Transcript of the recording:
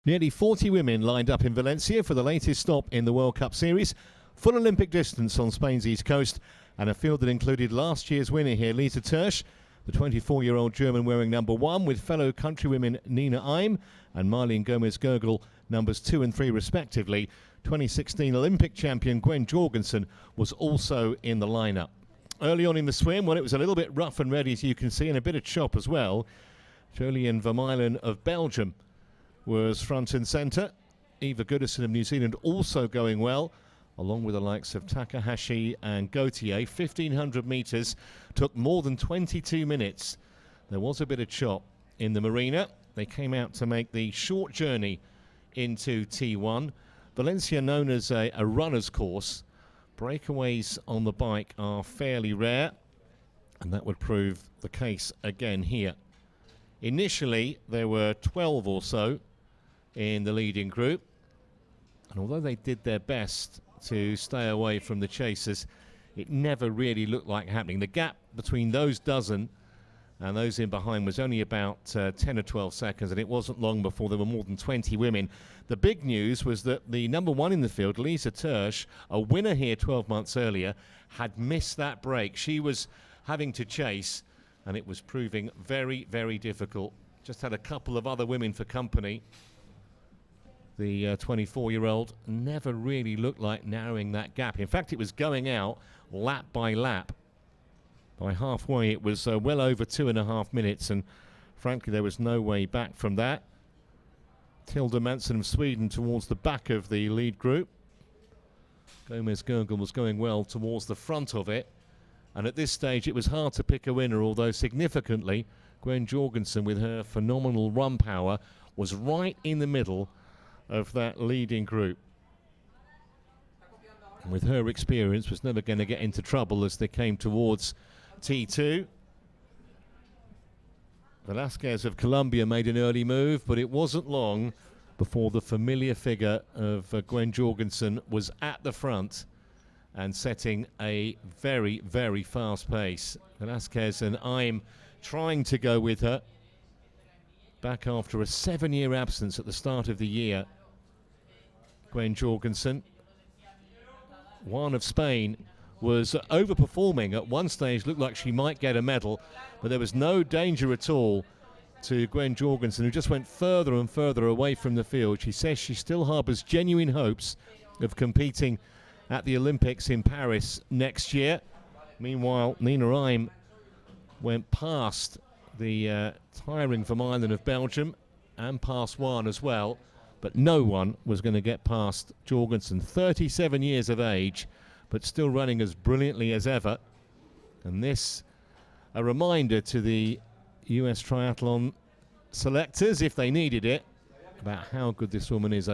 Nearly 40 women lined up in Valencia for the latest stop in the World Cup series. Full Olympic distance on Spain's east coast, and a field that included last year's winner here, Lisa Tersch, the 24-year-old German wearing number 1, with fellow countrywomen Nina Eim and Marlene Gomez-Goggle numbers 2 and 3 respectively. 2016 Olympic champion Gwen Jorgensen was also in the lineup. Early on in the swim, well, it was a little bit rough and ready, as you can see, and a bit of chop as well. Julian Vermeulen of Belgium was front and centre. Eva Goodison of New Zealand also going well, along with the likes of Takahashi and Gautier. 1,500 metres took more than 22 minutes. There was a bit of chop in the marina. They came out to make the short journey into T1. Valencia, known as a runner's course. Breakaways on the bike are fairly rare, and that would prove the case again here. Initially, there were 12 or so in the leading group, and although they did their best to stay away from the chasers, it never really looked like happening. The gap between those dozen and those in behind was only about 10 or 12 seconds, and it wasn't long before there were more than 20 women. The big news was that the number 1 in the field, Lisa Tersch, a winner here 12 months earlier, had missed that break. She was having to chase, and it was proving very, very difficult. Just had a couple of other women for company. The 24-year-old never really looked like narrowing that gap. In fact, it was going out lap by lap. By halfway, it was well over 2.5 minutes, and frankly, there was no way back from that. Tilda Manson of Sweden towards the back of the lead group. Gomez-Goggle was going well towards the front of it. And at this stage, it was hard to pick a winner, although significantly, Gwen Jorgensen, with her phenomenal run power, was right in the middle of that leading group. And with her experience, was never going to get into trouble as they came towards T2. Velasquez of Colombia made an early move, but it wasn't long before the familiar figure of Gwen Jorgensen was at the front and setting a very, very fast pace. Velasquez and Eim trying to go with her. Back after a 7-year absence at the start of the year. Gwen Jorgensen, one of Spain, was overperforming at one stage, looked like she might get a medal, but there was no danger at all to Gwen Jorgensen, who just went further and further away from the field. She says she still harbours genuine hopes of competing at the Olympics in Paris next year. Meanwhile, Nina Eim went past the tiring Vermeulen of Belgium and past Juan as well, but no one was going to get past Jorgensen. 37 years of age, but still running as brilliantly as ever. And this, a reminder to the US triathlon selectors, if they needed it, about how good this woman is.